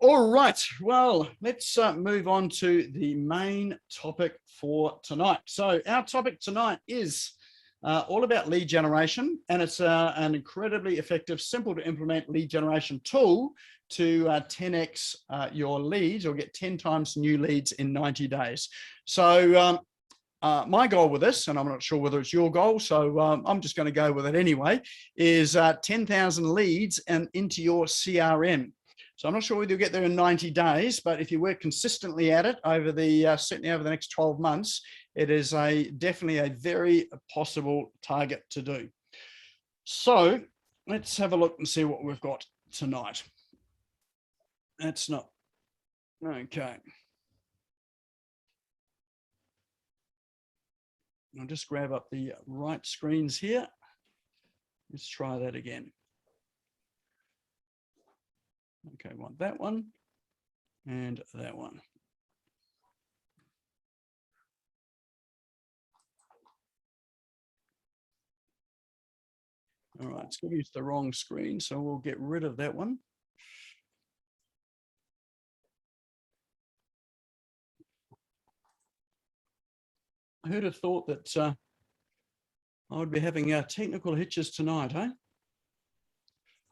All right, well, let's move on to the main topic for tonight. So our topic tonight is all about lead generation, and it's an incredibly effective, simple to implement lead generation tool to 10x your leads, or get 10 times new leads in 90 days. So my goal with this, and I'm not sure whether it's your goal, so I'm just going to go with it anyway, is 10,000 leads and into your CRM. So I'm not sure whether you'll get there in 90 days, but if you work consistently at it over the certainly over the next 12 months, it is definitely a very possible target to do. So let's have a look and see what we've got tonight. That's not okay. I'll just grab up the right screens here. Let's try that again. Okay, want that one and that one. All right, it's going to use the wrong screen, so we'll get rid of that one. Who'd have thought that I would be having technical hitches tonight, eh?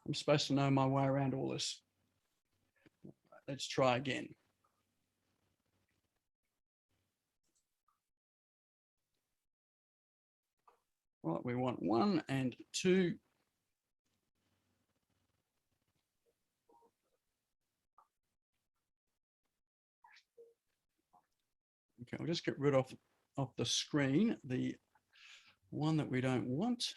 I'm supposed to know my way around all this. Let's try again. Right, we want 1 and 2. Okay, I'll just get rid of the screen, the one that we don't want.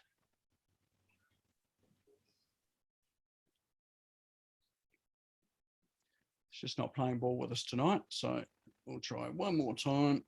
It's just not playing ball with us tonight, so we'll try one more time.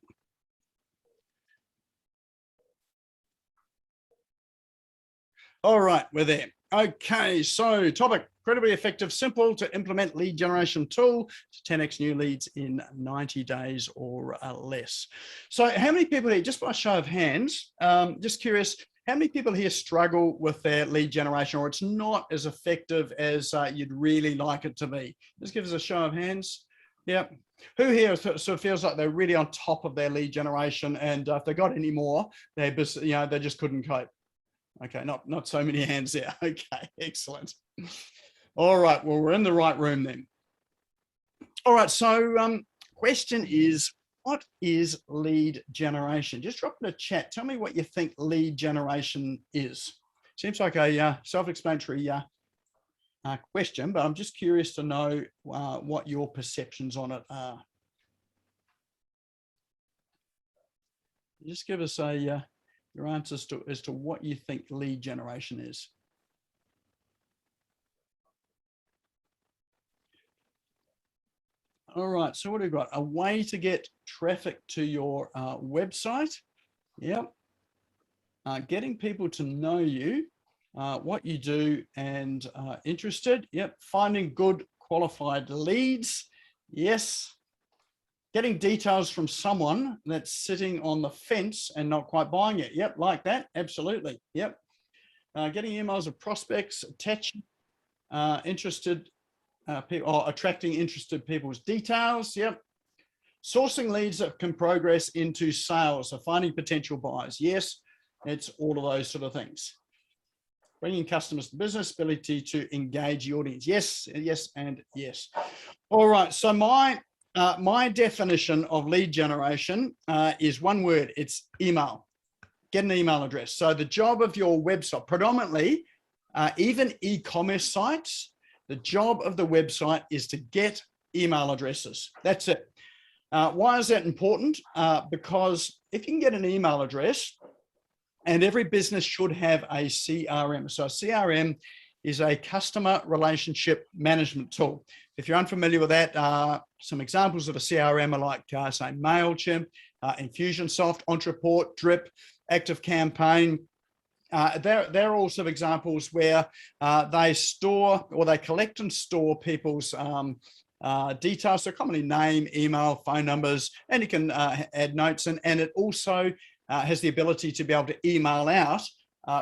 All right, we're there. Okay, so topic, incredibly effective, simple to implement lead generation tool to 10x new leads in 90 days or less. So how many people here, just by a show of hands, just curious, how many people here struggle with their lead generation, or it's not as effective as you'd really like it to be? Just give us a show of hands. Yeah. Who here sort of feels like they're really on top of their lead generation, and if they got any more, they just couldn't cope? Okay, not so many hands there. Okay, excellent. All right, well, we're in the right room then. All right, so question is, what is lead generation? Just drop in the chat. Tell me what you think lead generation is. Seems like a self-explanatory question, but I'm just curious to know what your perceptions on it are. Just give us your answers as to what you think lead generation is. All right, so what have we got? A way to get traffic to your website. Yep. Getting people to know you, what you do, and interested. Yep. Finding good qualified leads. Yes. Getting details from someone that's sitting on the fence and not quite buying it. Yep, like that. Absolutely. Yep. Getting emails of prospects, attaching interested people, or attracting interested people's details. Yep. Sourcing leads that can progress into sales, so finding potential buyers. Yes, it's all of those sort of things. Bringing customers to business, ability to engage the audience. Yes, yes, and yes. All right, so my definition of lead generation is one word. It's email. Get an email address. So the job of your website, predominantly, even e-commerce sites, the job of the website is to get email addresses. That's it. Why is that important? Because if you can get an email address, and every business should have a CRM. So a CRM is a customer relationship management tool. If you're unfamiliar with that, some examples of a CRM are like, say, MailChimp, Infusionsoft, Ontraport, Drip, ActiveCampaign. They're also examples where they store, or they collect and store people's details, so commonly name, email, phone numbers, and you can add notes, and it also has the ability to be able to email out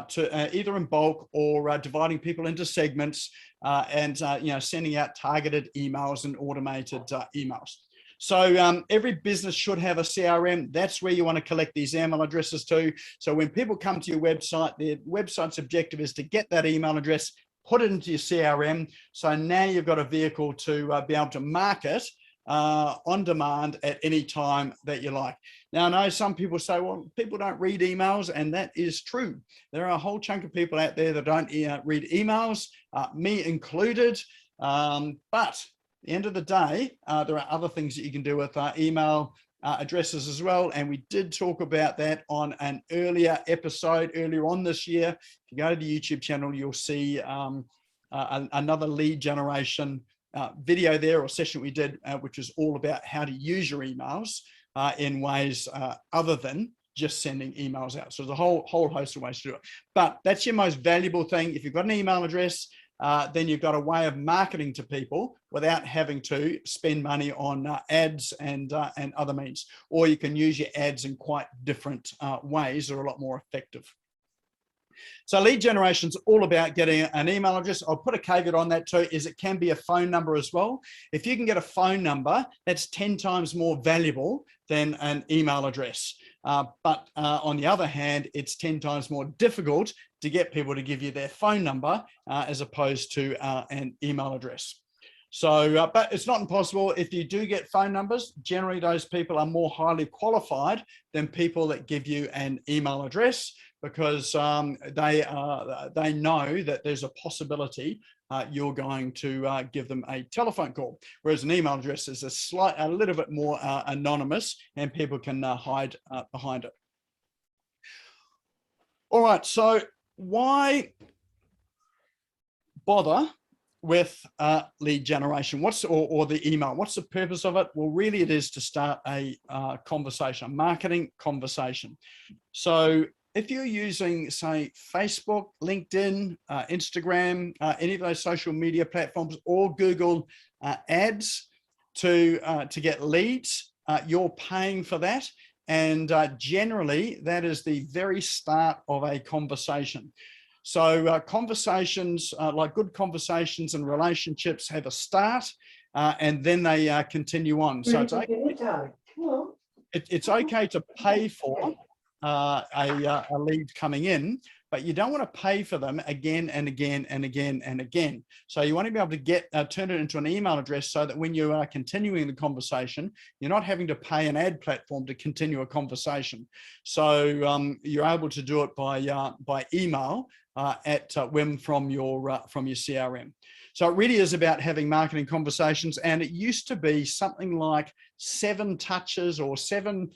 to either in bulk or dividing people into segments and sending out targeted emails and automated emails. So every business should have a CRM. That's where you want to collect these email addresses to. So when people come to your website, their website's objective is to get that email address, put it into your CRM. So now you've got a vehicle to be able to market on demand at any time that you like. Now, I know some people say, well, people don't read emails, and that is true. There are a whole chunk of people out there that don't read emails, me included. But at the end of the day, there are other things that you can do with email addresses as well. And we did talk about that on an earlier episode earlier on this year. If you go to the YouTube channel, you'll see another lead generation video there, or session we did, which is all about how to use your emails in ways other than just sending emails out. So there's a whole host of ways to do it. But that's your most valuable thing. If you've got an email address, then you've got a way of marketing to people without having to spend money on ads and other means. Or you can use your ads in quite different ways that are a lot more effective. So lead generation is all about getting an email address. I'll put a caveat on that too, is it can be a phone number as well. If you can get a phone number, that's 10 times more valuable than an email address. But on the other hand, it's 10 times more difficult to get people to give you their phone number as opposed to an email address. So, but it's not impossible. If you do get phone numbers, generally those people are more highly qualified than people that give you an email address, because they know that there's a possibility you're going to give them a telephone call, whereas an email address is a little bit more anonymous, and people can hide behind it. All right, so why bother with lead generation? Or the email? What's the purpose of it? Well, really it is to start a conversation, a marketing conversation. So if you're using, say, Facebook, LinkedIn, Instagram, any of those social media platforms, or Google ads to get leads, you're paying for that. And generally, that is the very start of a conversation. So conversations, like good conversations and relationships, have a start and then they continue on. So it's okay to pay for a lead coming in, but you don't want to pay for them again and again and again and again. So you want to be able to turn it into an email address so that when you are continuing the conversation, you're not having to pay an ad platform to continue a conversation. So you're able to do it by email at whim from your CRM. So it really is about having marketing conversations, and it used to be something like 7 touches or 7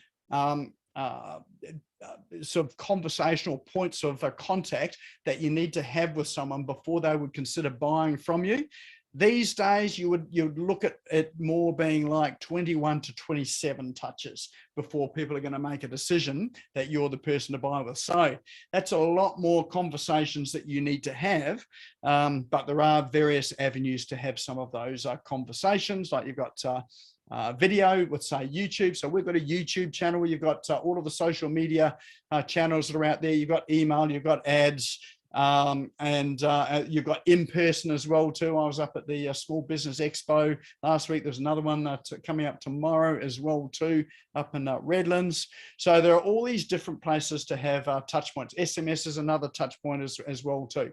sort of conversational points of contact that you need to have with someone before they would consider buying from you. These days, you'd look at it more being like 21 to 27 touches before people are going to make a decision that you're the person to buy with. So that's a lot more conversations that you need to have, but there are various avenues to have some of those conversations. Like you've got video with, say, YouTube. So we've got a YouTube channel. You've got all of the social media channels that are out there. You've got email, you've got ads, and you've got in person as well too. I was up at the Small Business Expo last week. There's another one coming up tomorrow as well too, up in Redlands. So there are all these different places to have touch points. SMS is another touch point as well too.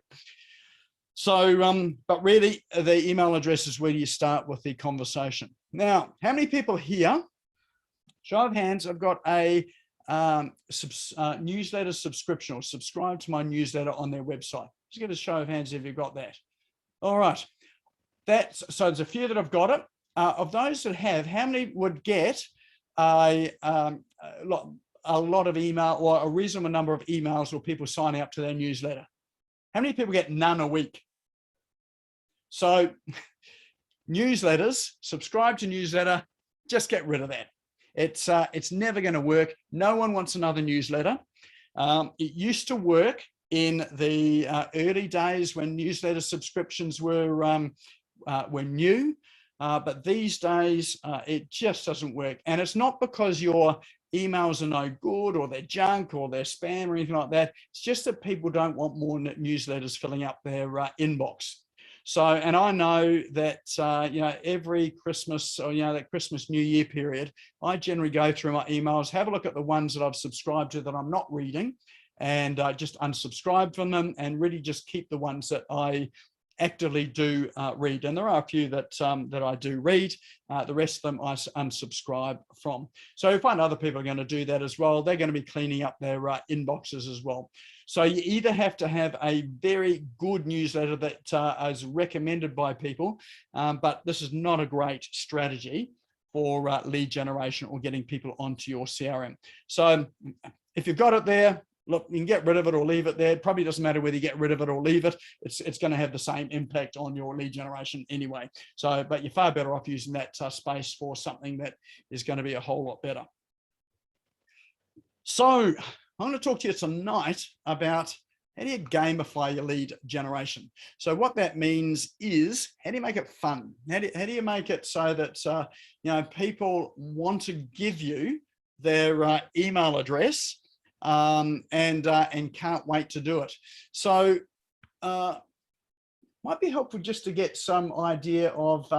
So, but really the email address is where you start with the conversation. Now, how many people here, show of hands, have got a newsletter subscription or subscribe to my newsletter on their website? Just get a show of hands if you've got that. All right. So there's a few that have got it. Of those that have, how many would get a lot of email, or a reasonable number of emails or people signing up to their newsletter? How many people get none a week? So newsletters, subscribe to newsletter, just get rid of that. It's never going to work. No one wants another newsletter. It used to work in the early days when newsletter subscriptions were new, but these days it just doesn't work. And it's not because you're emails are no good or they're junk or they're spam or anything like that. It's just that people don't want more newsletters filling up their inbox. So, and I know that, every Christmas or, that Christmas New Year period, I generally go through my emails, have a look at the ones that I've subscribed to that I'm not reading, and just unsubscribe from them and really just keep the ones that I actively do read. And there are a few that that I do read. The rest of them I unsubscribe from. So I find other people are going to do that as well. They're going to be cleaning up their inboxes as well. So you either have to have a very good newsletter that is recommended by people, but this is not a great strategy for lead generation or getting people onto your CRM. So if you've got it there, look, you can get rid of it or leave it there. It probably doesn't matter whether you get rid of it or leave it. It's going to have the same impact on your lead generation anyway. So, but you're far better off using that space for something that is going to be a whole lot better. So I'm going to talk to you tonight about how do you gamify your lead generation. So what that means is, how do you make it fun? How do you make it so that people want to give you their email address and can't wait to do it. So might be helpful just to get some idea of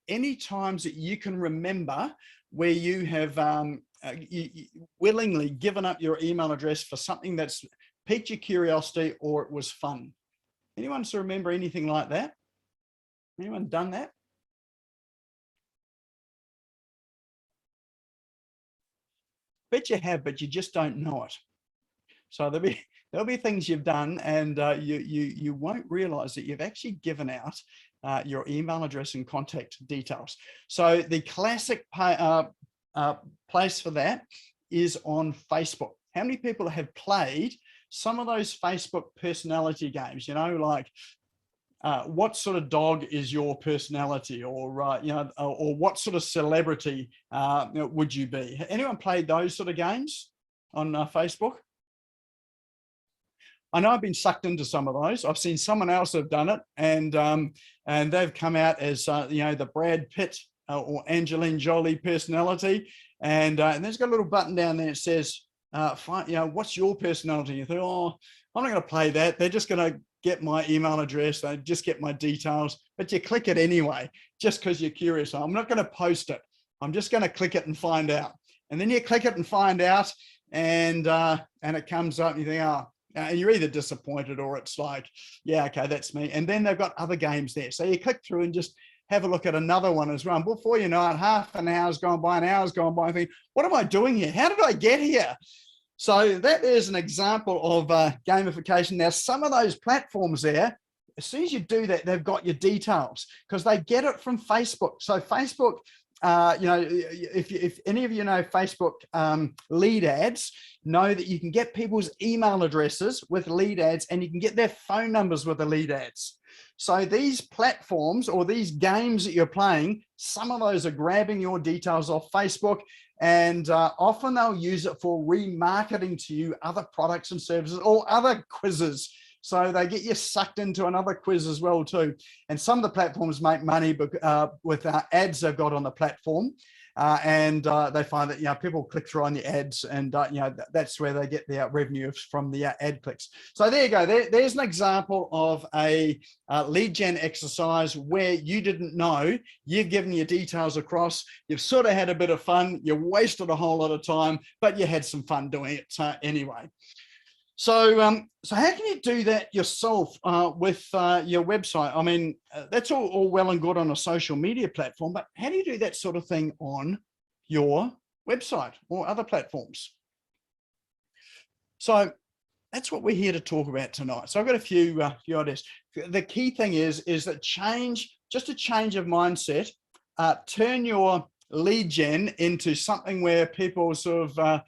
any times that you can remember where you have willingly given up your email address for something that's piqued your curiosity or it was fun. Anyone still remember anything like that? Anyone done that? Bet you have, but you just don't know it. So there'll be things you've done, and you won't realize that you've actually given out your email address and contact details. So the classic place for that is on Facebook. How many people have played some of those Facebook personality games? Like what sort of dog is your personality, or or what sort of celebrity would you be? Anyone played those sort of games on Facebook? I know I've been sucked into some of those. I've seen someone else have done it, and they've come out as the Brad Pitt or Angelina Jolie personality, and there's got a little button down there that says, what's your personality? You think, oh, I'm not going to play that. They're just going to get my email address. They just get my details, but you click it anyway, just because you're curious. I'm not going to post it. I'm just going to click it and find out. And then you click it and find out, and it comes up, and you think, oh. And you're either disappointed or it's like, yeah, okay, that's me. And then they've got other games there. So you click through and just have a look at another one as well. Before you know it, half an hour's gone by, an hour's gone by. I think, what am I doing here? How did I get here? So that is an example of gamification. Now, some of those platforms there, as soon as you do that, they've got your details because they get it from Facebook. So Facebook, if any of you know Facebook lead ads, know that you can get people's email addresses with lead ads, and you can get their phone numbers with the lead ads. So these platforms or these games that you're playing, some of those are grabbing your details off Facebook, and often they'll use it for remarketing to you other products and services or other quizzes. So they get you sucked into another quiz as well too. And some of the platforms make money with ads they've got on the platform. And they find that, people click through on the ads, and, that's where they get their revenue from the ad clicks. So there you go. There's an example of a lead gen exercise where you didn't know, you've given your details across, you've sort of had a bit of fun, you wasted a whole lot of time, but you had some fun doing it anyway. So how can you do that yourself with your website? I mean, that's all well and good on a social media platform, but how do you do that sort of thing on your website or other platforms? So that's what we're here to talk about tonight. So I've got a few ideas. The key thing is that just a change of mindset, turn your lead gen into something where people sort of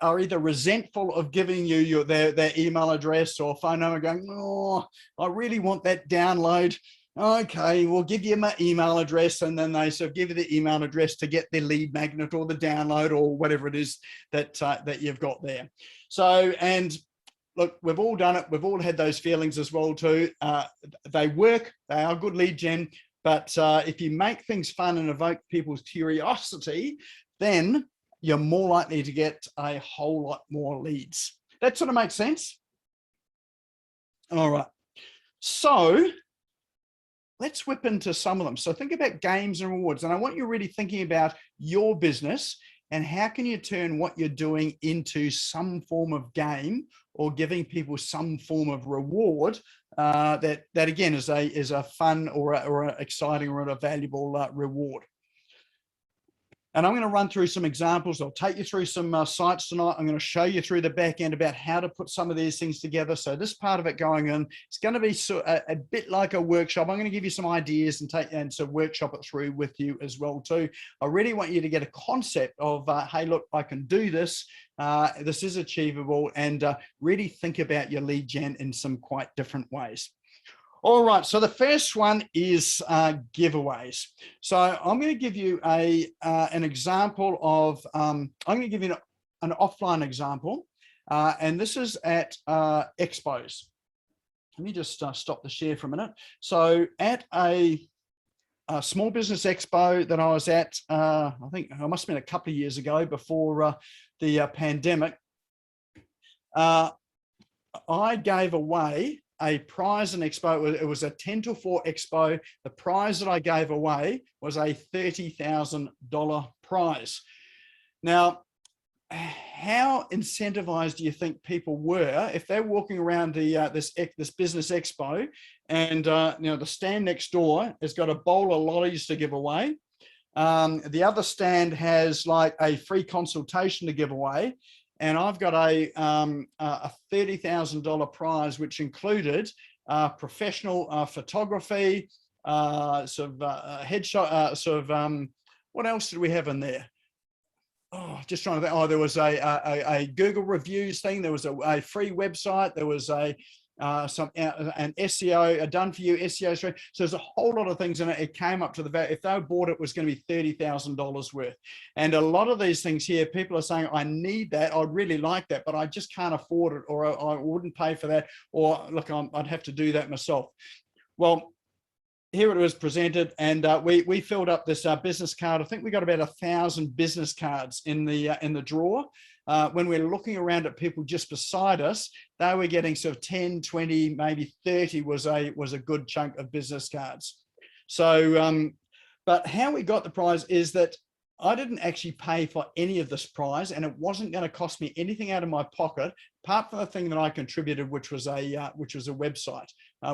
are either resentful of giving you their email address or phone number, going, oh, I really want that download. Okay, we'll give you my email address, and then they sort of give you the email address to get the lead magnet or the download or whatever it is that you've got there. So, and look, we've all done it. We've all had those feelings as well too. They work. They are good lead gen, but if you make things fun and evoke people's curiosity, then you're more likely to get a whole lot more leads. That sort of makes sense. All right. So let's whip into some of them. So think about games and rewards. And I want you really thinking about your business and how can you turn what you're doing into some form of game or giving people some form of reward that again is a fun or an exciting or a valuable reward. And I'm going to run through some examples. I'll take you through some sites tonight. I'm going to show you through the back end about how to put some of these things together. So this part of it going in, it's going to be a bit like a workshop. I'm going to give you some ideas and so workshop it through with you as well too. I really want you to get a concept of, hey, look, I can do this. This is achievable, and really think about your lead gen in some quite different ways. All right, so the first one is giveaways. So I'm going to give you an example of, I'm going to give you an offline example, and this is at expos. Let me just stop the share for a minute. So at a small business expo that I was at, I think it must have been a couple of years ago before the pandemic, I gave away a prize and expo. It was a 10 to 4 expo. The prize that I gave away was a $30,000 prize. Now, how incentivized do you think people were if they're walking around the this business expo and you know, the stand next door has got a bowl of lollies to give away. The other stand has like a free consultation to give away. And I've got a $30,000 prize, which included professional photography, headshot, what else did we have in there? Oh, just trying to think. Oh, there was a Google reviews thing. There was a free website. There was an SEO, a done for you SEO. So there's a whole lot of things in it. It came up to the value. If they bought it was going to be $30,000 worth. And a lot of these things here, people are saying, I need that. I'd really like that, but I just can't afford it, or I wouldn't pay for that. Or look, I'd have to do that myself. Well, here it was presented, and we filled up this business card. I think we got about 1,000 business cards in the drawer. When we're looking around at people just beside us, they were getting sort of 10, 20, maybe 30 was a good chunk of business cards. So, but how we got the prize is that I didn't actually pay for any of this prize, and it wasn't going to cost me anything out of my pocket, apart from the thing that I contributed, which was a website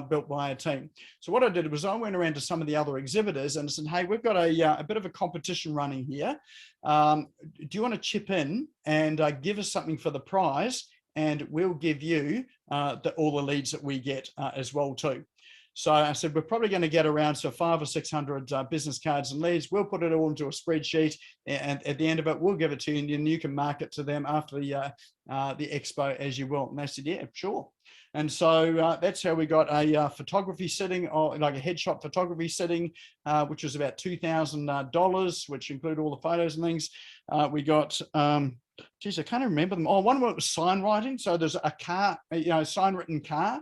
built by a team. So what I did was I went around to some of the other exhibitors and said, hey, we've got a bit of a competition running here. Do you want to chip in and give us something for the prize? And we'll give you all the leads that we get as well too. So I said, we're probably going to get around 500 or 600 business cards and leads. We'll put it all into a spreadsheet, and at the end of it, we'll give it to you, and you can market to them after the expo as you will. And they said, yeah, sure. And so that's how we got a photography sitting, or like a headshot photography sitting, which was about $2,000, which included all the photos and things. We got, geez, I can't remember them. Oh, one of them was sign writing. So there's a car, sign written car.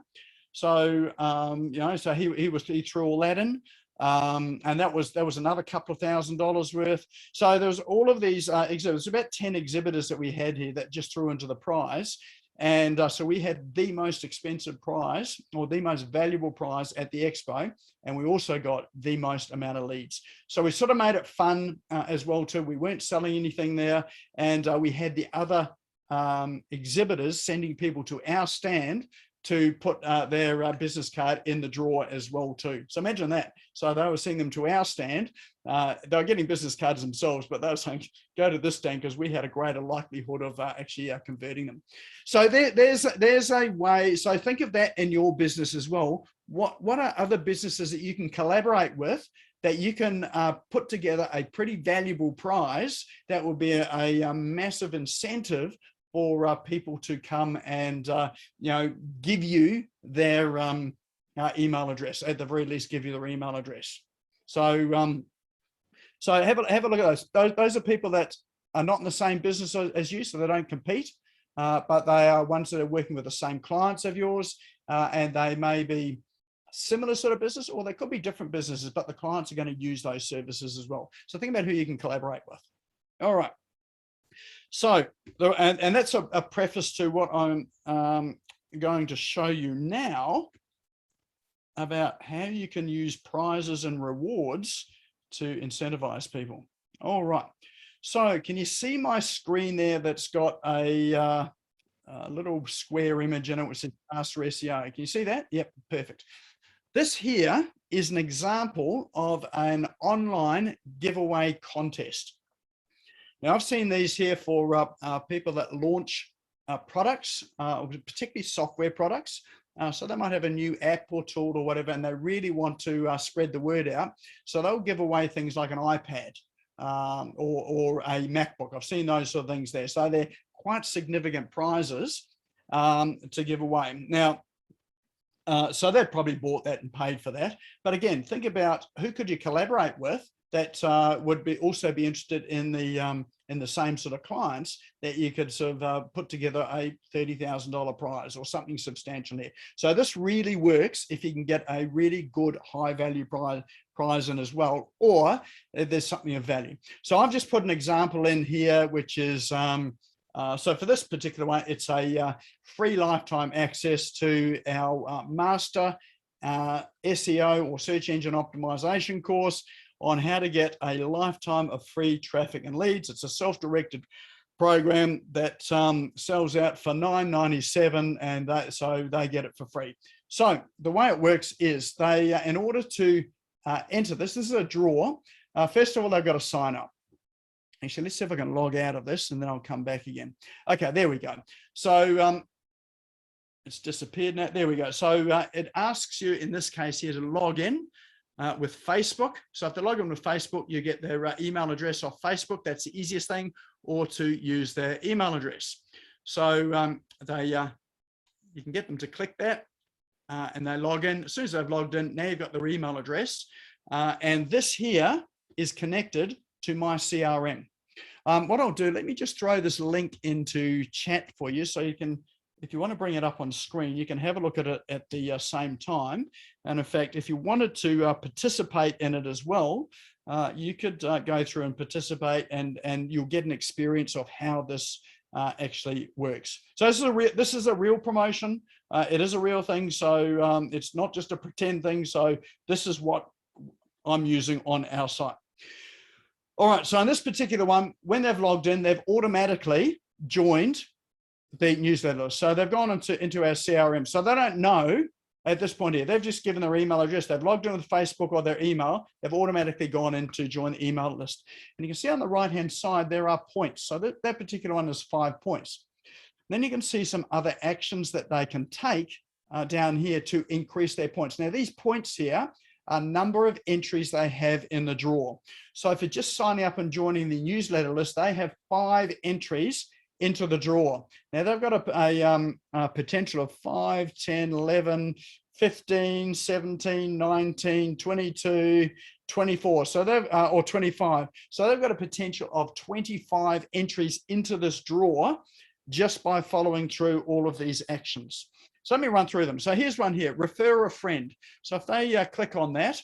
So, so he threw all that in. And that was another couple of $1,000s worth. So there was all of these exhibitors, about 10 exhibitors that we had here that just threw into the prize. And so we had the most expensive prize, or the most valuable prize at the expo. And we also got the most amount of leads. So we sort of made it fun as well too. We weren't selling anything there. And we had the other exhibitors sending people to our stand to put their business card in the drawer as well too. So imagine that. So they were sending them to our stand. They were getting business cards themselves, but they were saying, go to this stand because we had a greater likelihood of actually converting them. So there's a way. So think of that in your business as well. What are other businesses that you can collaborate with that you can put together a pretty valuable prize that will be a massive incentive for people to come and give you their email address, at the very least give you their email address. So so have a look at those. Those are people that are not in the same business as you, so they don't compete, but they are ones that are working with the same clients of yours, and they may be similar sort of business, or they could be different businesses, but the clients are going to use those services as well. So think about who you can collaborate with. All right. So, and that's a preface to what I'm going to show you now about how you can use prizes and rewards to incentivize people. All right. So can you see my screen there that's got a little square image in it which says Master SEO? Can you see that? Yep, perfect. This here is an example of an online giveaway contest. Now, I've seen these here for people that launch products, particularly software products. So they might have a new app or tool or whatever, and they really want to spread the word out. So they'll give away things like an iPad or a MacBook. I've seen those sort of things there. So they're quite significant prizes to give away. Now, so they've probably bought that and paid for that. But again, think about who could you collaborate with that would also be interested in the same sort of clients that you could sort of put together a $30,000 prize or something substantial there. So this really works if you can get a really good high value prize in as well, or if there's something of value. So I've just put an example in here, which is, so for this particular one, it's a free lifetime access to our master SEO or search engine optimization course on how to get a lifetime of free traffic and leads. It's a self-directed program that sells out for $9.97, and so they get it for free. So the way it works is they, in order to enter this is a draw. First of all, they've got to sign up. Actually, let's see if I can log out of this and then I'll come back again. Okay, there we go. So it's disappeared now. There we go. So it asks you in this case here to log in with Facebook. So if they log in with Facebook, you get their email address off Facebook. That's the easiest thing, or to use their email address. So you can get them to click that and they log in. As soon as they've logged in, now you've got their email address. And this here is connected to my CRM. What I'll do, let me just throw this link into chat for you so you can, if you want to bring it up on screen, you can have a look at it at the same time. And in fact, if you wanted to participate in it as well, you could go through and participate, and you'll get an experience of how this actually works. So this is a real promotion. It is a real thing. So it's not just a pretend thing. So this is what I'm using on our site. All right, so in this particular one, when they've logged in, they've automatically joined the newsletter. So they've gone into our CRM. So they don't know at this point here. They've just given their email address. They've logged in with Facebook or their email. They've automatically gone in to join the email list. And you can see on the right-hand side, there are points. So that particular one is 5 points. Then you can see some other actions that they can take down here to increase their points. Now, these points here a number of entries they have in the draw. So if you're just signing up and joining the newsletter list, they have 5 entries into the draw. Now they've got a potential of 5, 10, 11, 15, 17, 19, 22, 24. So they've, or 25. So they've got a potential of 25 entries into this draw just by following through all of these actions. So let me run through them. So here's one here, refer a friend. So if they click on that,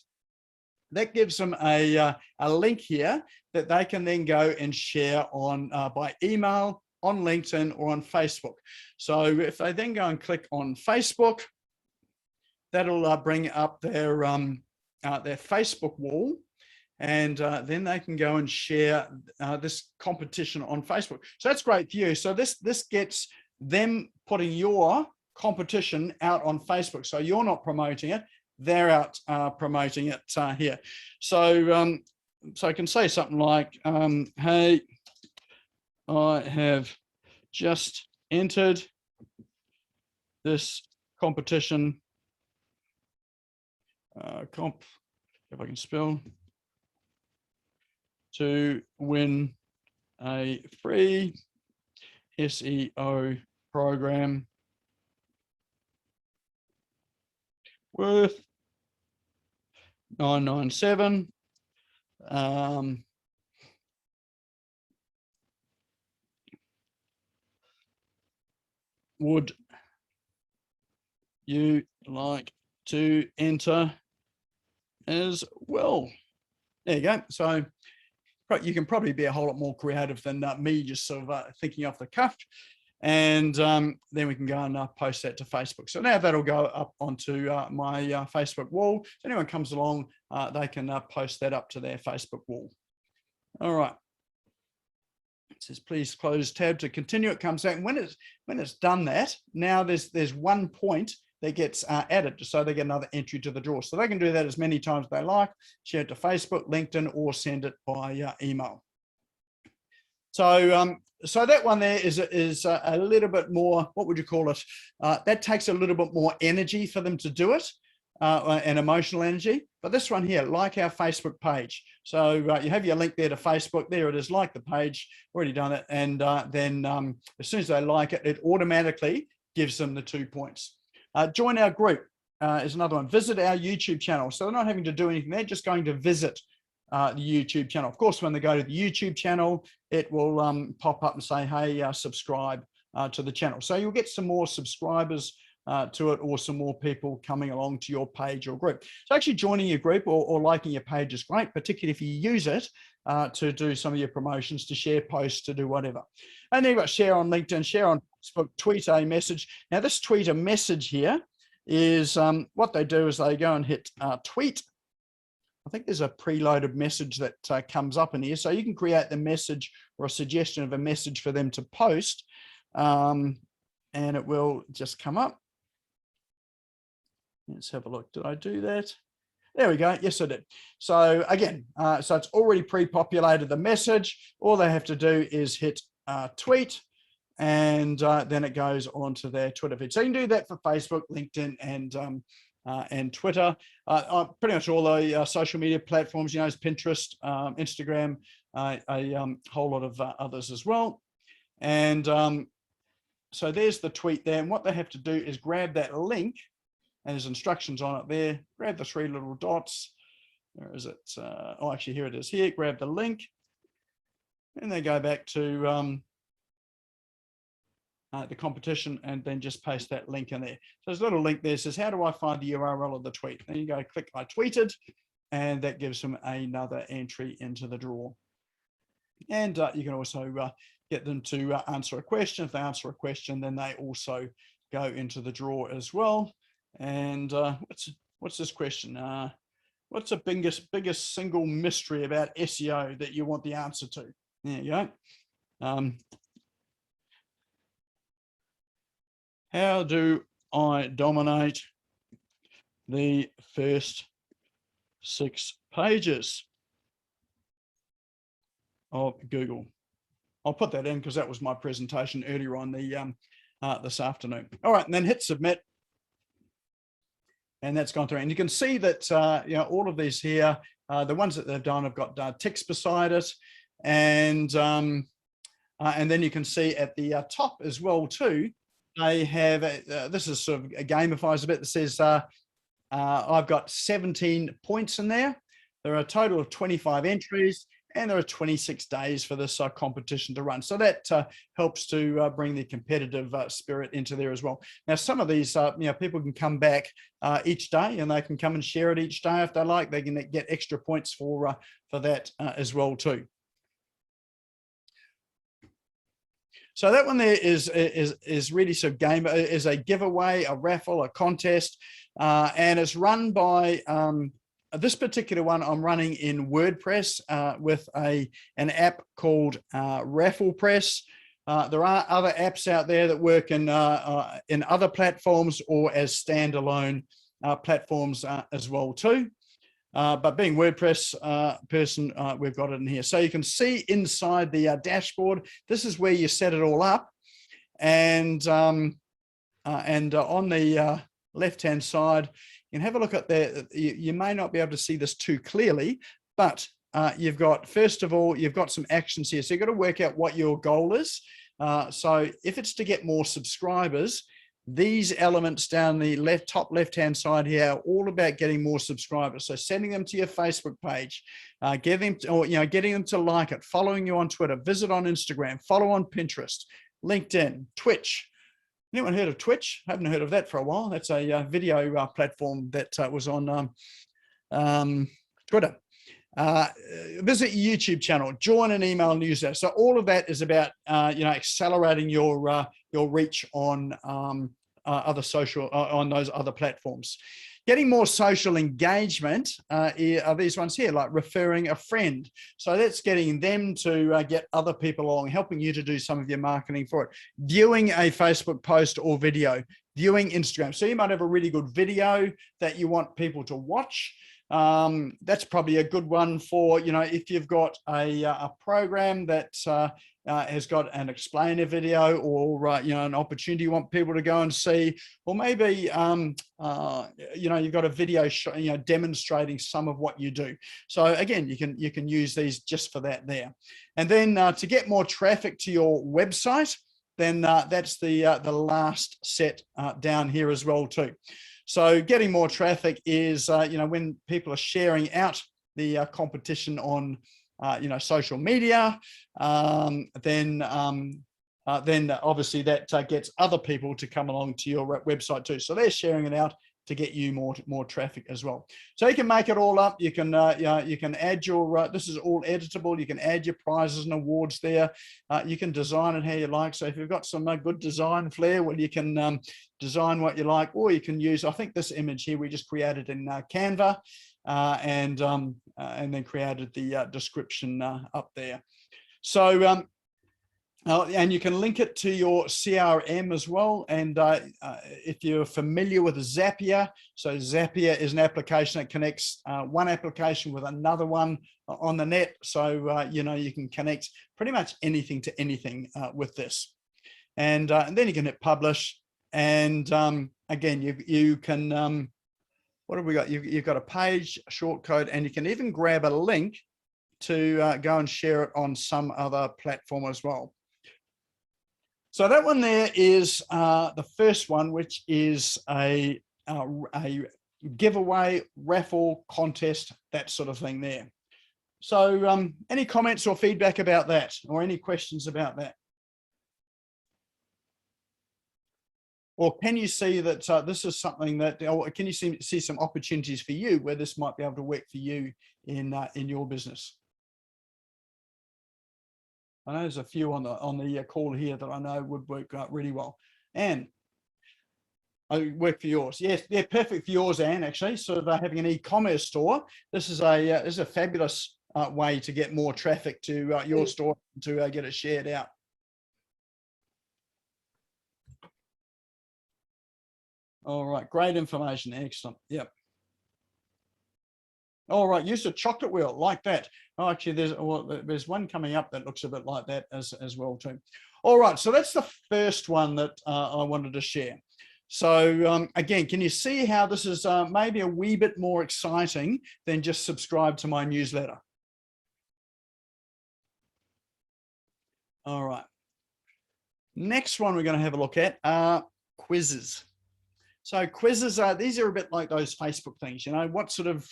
that gives them a link here that they can then go and share on by email, on LinkedIn, or on Facebook. So if they then go and click on Facebook, that'll bring up their Facebook wall, and then they can go and share this competition on Facebook. So that's great for you. So this gets them putting your competition out on Facebook. So you're not promoting it, they're out promoting it here. So so I can say something like, hey, I have just entered this competition, if I can spell, to win a free SEO program worth $9.97. Would you like to enter as well? There you go. So you can probably be a whole lot more creative than me just sort of thinking off the cuff. And then we can go and post that to Facebook. So now that'll go up onto my Facebook wall. If anyone comes along, they can post that up to their Facebook wall. All right. It says, please close tab to continue. It comes out. And when it's done that, now there's 1 point that gets added. So they get another entry to the drawer. So they can do that as many times as they like, share it to Facebook, LinkedIn, or send it by email. So so that one there is a little bit more, what would you call it? That takes a little bit more energy for them to do it, and emotional energy. But this one here, like our Facebook page. So you have your link there to Facebook. There it is, like the page, already done it. And then as soon as they like it, it automatically gives them the 2 points. Join our group is another one. Visit our YouTube channel. So they're not having to do anything. They're just going to visit the YouTube channel. Of course, when they go to the YouTube channel, it will pop up and say, hey, subscribe to the channel. So you'll get some more subscribers to it, or some more people coming along to your page or group. So actually joining your group or liking your page is great, particularly if you use it to do some of your promotions, to share posts, to do whatever. And then you've got share on LinkedIn, share on Facebook, tweet a message. Now this tweet a message here is what they do is they go and hit tweet. I think there's a preloaded message that comes up in here. So you can create the message or a suggestion of a message for them to post, and it will just come up. Let's have a look. Did I do that? There we go. Yes, I did. So again, so it's already pre-populated the message. All they have to do is hit tweet, and then it goes onto their Twitter feed. So you can do that for Facebook, LinkedIn, and Twitter. Pretty much all the social media platforms, you know, is Pinterest, Instagram, a whole lot of others as well. And so there's the tweet there. And what they have to do is grab that link, and there's instructions on it there. Grab the 3 little dots. Where is it? Oh, actually, here it is. Here, grab the link. And they go back to the competition, and then just paste that link in there. So there's a little link there that says, how do I find the URL of the tweet? Then you go click I tweeted, and that gives them another entry into the draw. And you can also get them to answer a question. If they answer a question, then they also go into the draw as well. And what's this question? What's the biggest single mystery about SEO that you want the answer to? There you go. How do I dominate the first 6 pages of Google? I'll put that in because that was my presentation earlier on this afternoon. All right, and then hit submit. And that's gone through. And you can see that you know, all of these here, the ones that they've done have got ticks beside it. And then you can see at the top as well too, they have, this is sort of gamifies a bit, that says, I've got 17 points in there. There are a total of 25 entries, and there are 26 days for this competition to run. So that helps to bring the competitive spirit into there as well. Now, some of these, you know, people can come back each day, and they can come and share it each day if they like. They can get extra points for that as well too. So that one there is really sort of game, is a giveaway, a raffle, a contest, and it's run by this particular one I'm running in WordPress with an app called Raffle Press. There are other apps out there that work in other platforms or as standalone platforms as well too. But being WordPress person, we've got it in here. So you can see inside the dashboard, this is where you set it all up. And on the left-hand side, you can have a look at there. You may not be able to see this too clearly, but you've got, first of all, you've got some actions here. So you've got to work out what your goal is. So if it's to get more subscribers, these elements down the top left-hand side here are all about getting more subscribers. So sending them to your Facebook page, getting them to like it, following you on Twitter, visit on Instagram, follow on Pinterest, LinkedIn, Twitch. Anyone heard of Twitch? I haven't heard of that for a while. That's a video platform that was on Twitter. Visit your YouTube channel, join an email newsletter. So all of that is about accelerating your reach on other social on those other platforms. Getting more social engagement are these ones here, like referring a friend. So that's getting them to get other people along, helping you to do some of your marketing for it. Viewing a Facebook post or video, viewing Instagram. So you might have a really good video that you want people to watch. That's probably a good one for, if you've got a program that has got an explainer video, or an opportunity you want people to go and see, or maybe you've got a video demonstrating some of what you do. So again, you can use these just for that there. And then to get more traffic to your website, then that's the last set down here as well too. So getting more traffic is when people are sharing out the competition on social media, then obviously that gets other people to come along to your website too. So they're sharing it out to get you more traffic as well. So you can make it all up. You can add your this is all editable. You can add your prizes and awards there. You can design it how you like. So if you've got some good design flair, well, you can design what you like, or you can use, I think this image here we just created in Canva, and then created the description up there. So and you can link it to your CRM as well. And if you're familiar with Zapier, so Zapier is an application that connects one application with another one on the net. So, you can connect pretty much anything to anything with this. And then you can hit publish. And again, you can, what have we got? You've got a page shortcode, and you can even grab a link to go and share it on some other platform as well. So that one there is the first one, which is a giveaway, raffle, contest, that sort of thing there. So any comments or feedback about that, or any questions about that? Or can you see that this is something that, or can you see some opportunities for you where this might be able to work for you in your business? I know there's a few on the call here that I know would work really well. Anne, I work for yours. Yes, they're perfect for yours, Anne. Actually, so they're having an e-commerce store. This is a fabulous way to get more traffic to your store, to get it shared out. All right, great information. Excellent. Yep. All right, use a chocolate wheel like that. Oh, actually, there's one coming up that looks a bit like that as well too. All right, so that's the first one that I wanted to share. So again, can you see how this is maybe a wee bit more exciting than just subscribe to my newsletter? All right. Next one we're going to have a look at are quizzes. So quizzes these are a bit like those Facebook things. What sort of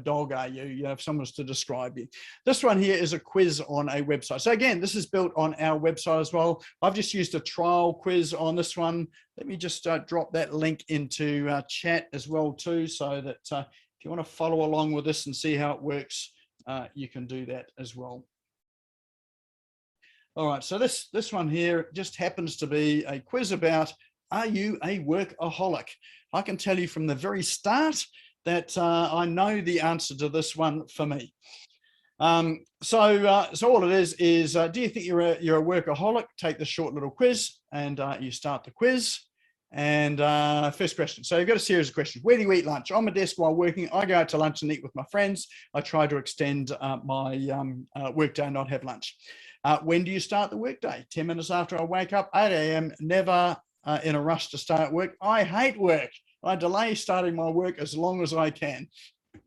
dog are you? If someone was to describe you. This one here is a quiz on a website. So again, this is built on our website as well. I've just used a trial quiz on this one. Let me just drop that link into chat as well too, so that if you want to follow along with this and see how it works, you can do that as well. All right, so this one here just happens to be a quiz about, are you a workaholic? I can tell you from the very start that I know the answer to this one for me. So all it is do you think you're a workaholic? Take the short little quiz, and you start the quiz. And first question. So you've got a series of questions. Where do you eat lunch? On my desk while working. I go out to lunch and eat with my friends. I try to extend my workday and not have lunch. When do you start the workday? 10 minutes after I wake up. 8 a.m. Never in a rush to start work. I hate work. I delay starting my work as long as I can.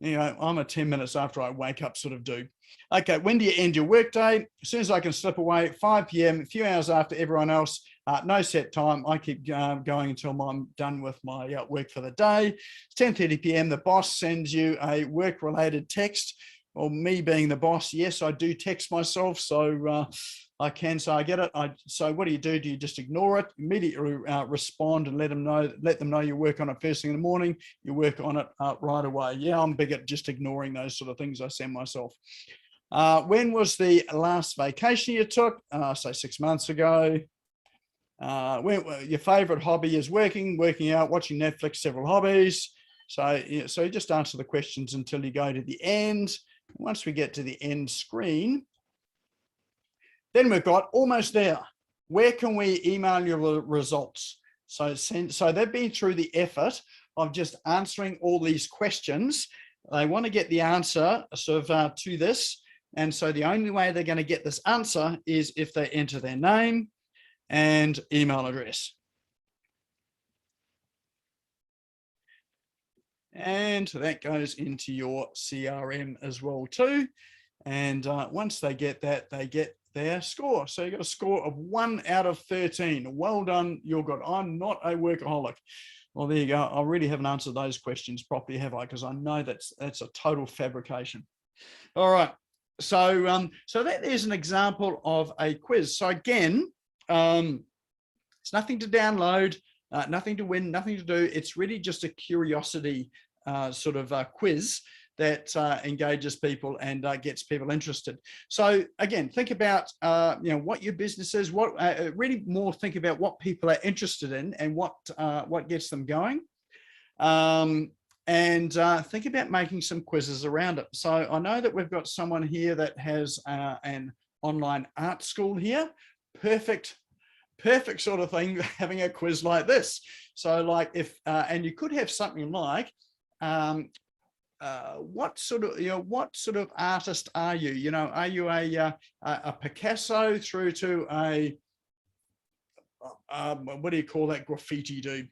I'm a 10 minutes after I wake up sort of dude. Okay, when do you end your workday? As soon as I can slip away, 5 p.m., a few hours after everyone else, no set time. I keep going until I'm done with my work for the day. It's 10:30 p.m. The boss sends you a work-related text. Well, me being the boss, yes, I do text myself, so I can say I get it. So what do? Do you just ignore it, immediately respond and let them know you work on it first thing in the morning, you work on it right away. Yeah, I'm big at just ignoring those sort of things I send myself. When was the last vacation you took? Say 6 months ago. When your favorite hobby is working out, watching Netflix, several hobbies. So you just answer the questions until you go to the end. Once we get to the end screen, then we've got almost there. Where can we email your results? So they've been through the effort of just answering all these questions. They want to get the answer to this. And so the only way they're going to get this answer is if they enter their name and email address. And that goes into your CRM as well too. And once they get that, they get their score. So you got a score of 1 out of 13. Well done, you're good. I'm not a workaholic. Well, there you go. I really haven't answered those questions properly, have I? Because I know that's a total fabrication. All right. So that is an example of a quiz. So again, it's nothing to download, nothing to win, nothing to do. It's really just a curiosity quiz that engages people and gets people interested. So again, think about what your business is. What really more think about what people are interested in and what gets them going. And think about making some quizzes around it. So I know that we've got someone here that has an online art school here. Perfect sort of thing, having a quiz like this. So like and you could have something like, what sort of artist are you? Are you a Picasso through to a, what do you call that graffiti dude?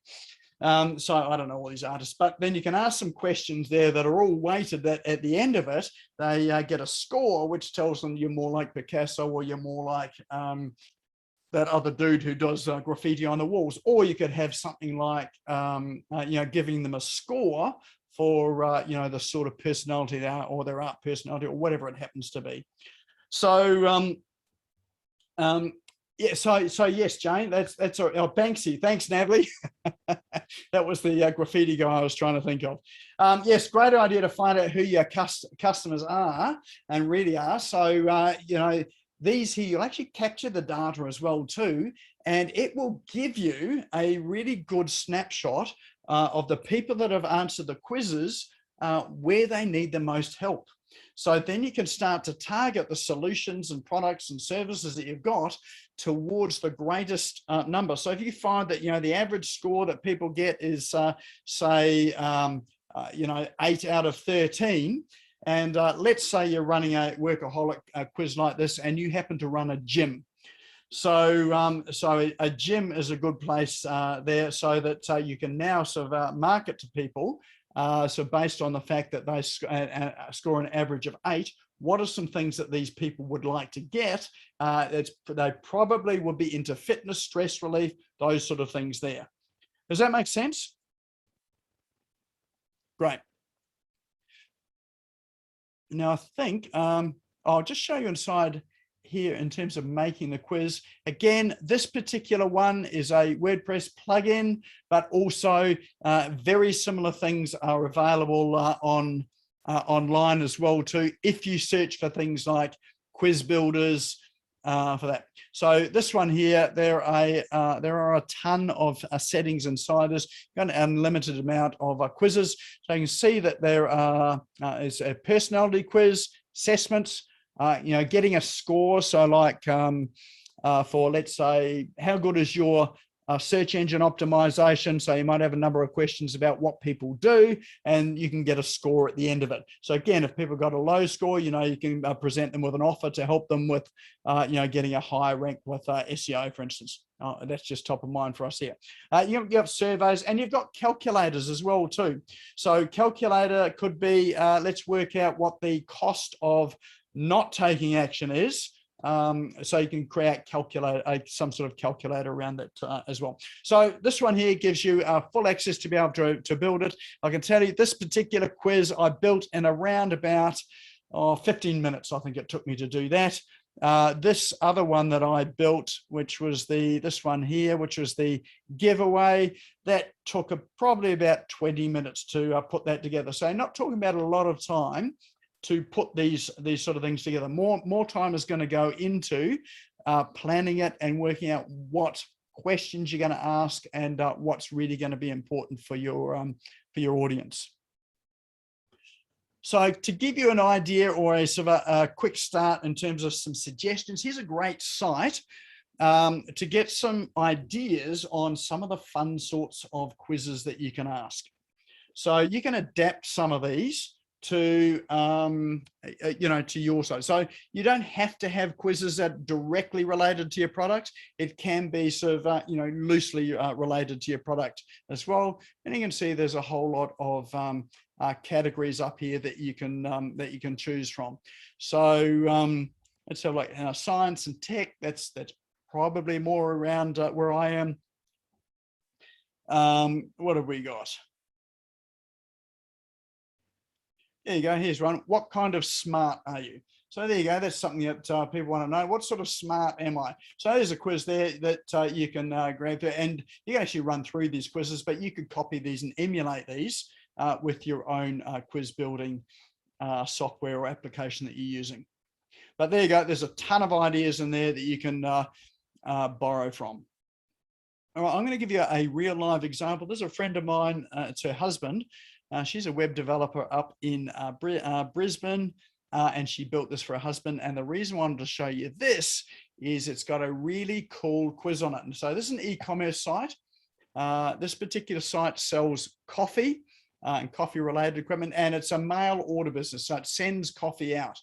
So I don't know all these artists, but then you can ask some questions there that are all weighted, that at the end of it, they get a score, which tells them you're more like Picasso or you're more like that other dude who does graffiti on the walls. Or you could have something like, giving them a score for, the sort of personality they are, or their art personality, or whatever it happens to be. So, yeah, so yes, Jane, that's Banksy. Thanks, Natalie. That was the graffiti guy I was trying to think of. Yes, great idea to find out who your customers are and really are. So, these here, you'll actually capture the data as well too, and it will give you a really good snapshot of the people that have answered the quizzes, where they need the most help. So then you can start to target the solutions and products and services that you've got towards the greatest number. So if you find that, the average score that people get is, say, 8 out of 13, and let's say you're running a workaholic quiz like this, and you happen to run a gym. So, a gym is a good place there, so that you can now sort of market to people. So based on the fact that they score an average of 8, what are some things that these people would like to get? They probably would be into fitness, stress relief, those sort of things there. Does that make sense? Great. Now I think I'll just show you inside here in terms of making the quiz. Again, this particular one is a WordPress plugin, but also very similar things are available online as well too, if you search for things like quiz builders for that. So this one here, there are a ton of settings inside this. You've got an unlimited amount of quizzes. So you can see that there is a personality quiz, assessments, getting a score. So like for, let's say, how good is your search engine optimization? So you might have a number of questions about what people do, and you can get a score at the end of it. So again, if people got a low score, you can present them with an offer to help them with, getting a higher rank with SEO, for instance. That's just top of mind for us here. You have surveys, and you've got calculators as well too. So calculator could be, let's work out what the cost of not taking action is. So you can create some sort of calculator around it as well. So this one here gives you full access to be able to build it. I can tell you this particular quiz I built in around about 15 minutes, I think it took me to do that. This other one that I built, which was this one here, which was the giveaway, that took probably about 20 minutes to put that together. So not talking about a lot of time to put these sort of things together. More time is going to go into planning it and working out what questions you're going to ask and what's really going to be important for your audience. So to give you an idea or a sort of a quick start in terms of some suggestions, here's a great site to get some ideas on some of the fun sorts of quizzes that you can ask. So you can adapt some of these to, to your side. So you don't have to have quizzes that are directly related to your product. It can be sort of, loosely related to your product as well. And you can see there's a whole lot of categories up here that you can choose from. So let's have like science and tech. That's probably more around where I am. What have we got? There you go. Here's one. What kind of smart are you? So there you go. That's something that people want to know. What sort of smart am I? So there's a quiz there that you can grab there, and you can actually run through these quizzes, but you could copy these and emulate these with your own quiz building software or application that you're using. But there you go. There's a ton of ideas in there that you can borrow from. All right, I'm going to give you a real live example. There's a friend of mine. It's her husband. She's a web developer up in Brisbane, and she built this for her husband. And the reason I wanted to show you this is it's got a really cool quiz on it. And so this is an e-commerce site. This particular site sells coffee and coffee-related equipment, and it's a mail order business, so it sends coffee out.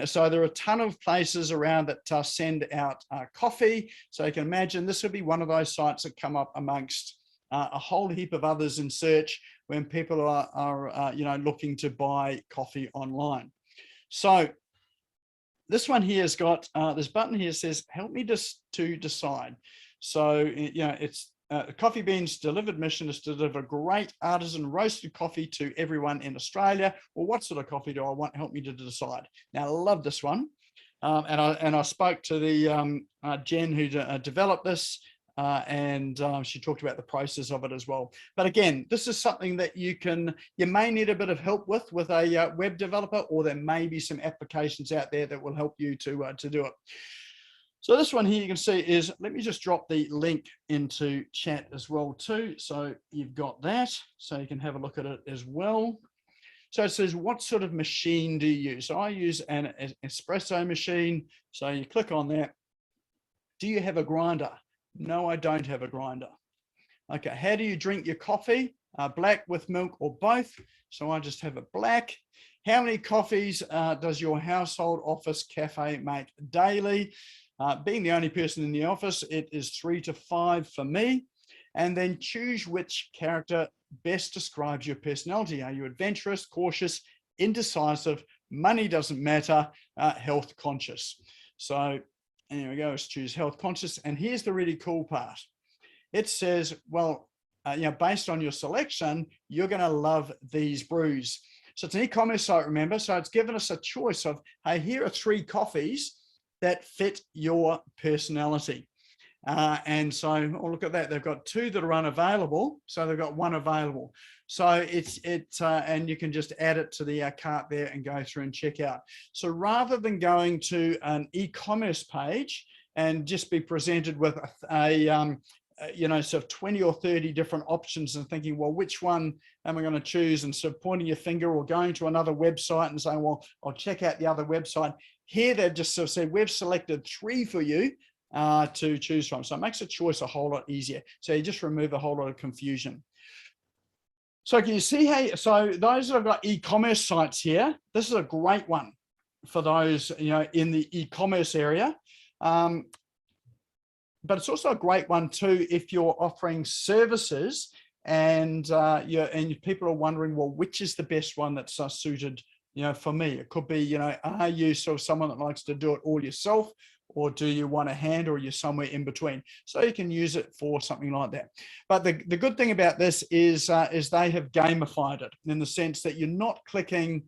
So there are a ton of places around that send out coffee. So you can imagine this would be one of those sites that come up amongst a whole heap of others in search when people are looking to buy coffee online. So this one here has got this button here says, help me to decide. So, it's Coffee Beans delivered mission is to deliver great artisan roasted coffee to everyone in Australia. Well, what sort of coffee do I want? Help me to decide. Now, I love this one. And I spoke to the Jen who developed this, and she talked about the process of it as well. But again, this is something that you may need a bit of help with a web developer, or there may be some applications out there that will help you to do it. So this one here you can see is, let me just drop the link into chat as well too. So you've got that, so you can have a look at it as well. So it says, what sort of machine do you use? So I use an espresso machine. So you click on that. Do you have a grinder? No, I don't have a grinder. Okay, how do you drink your coffee? Black with milk or both? So I just have it black. How many coffees does your household office cafe make daily? Being the only person in the office, it is 3 to 5 for me. And then choose which character best describes your personality. Are you adventurous, cautious, indecisive, money doesn't matter, health conscious? So there we go, let's choose health conscious. And here's the really cool part. It says, well, based on your selection, you're going to love these brews. So it's an e-commerce site, remember? So it's given us a choice of, hey, here are 3 coffees that fit your personality. And so, look at that. They've got 2 that are unavailable. So they've got 1 available. So and you can just add it to the cart there and go through and check out. So rather than going to an e-commerce page and just be presented with sort of 20 or 30 different options and thinking, well, which one am I going to choose? And sort of pointing your finger or going to another website and saying, well, I'll check out the other website. Here, they've just sort of said, we've selected 3 for you to choose from. So it makes a choice a whole lot easier. So you just remove a whole lot of confusion. So can you see how, so those that have got e-commerce sites here, this is a great one for those, in the e-commerce area. But it's also a great one too if you're offering services and people are wondering, well, which is the best one that's suited, for me? It could be, are you sort of someone that likes to do it all yourself, or do you want a hand, or you're somewhere in between? So you can use it for something like that. But the good thing about this is they have gamified it in the sense that you're not clicking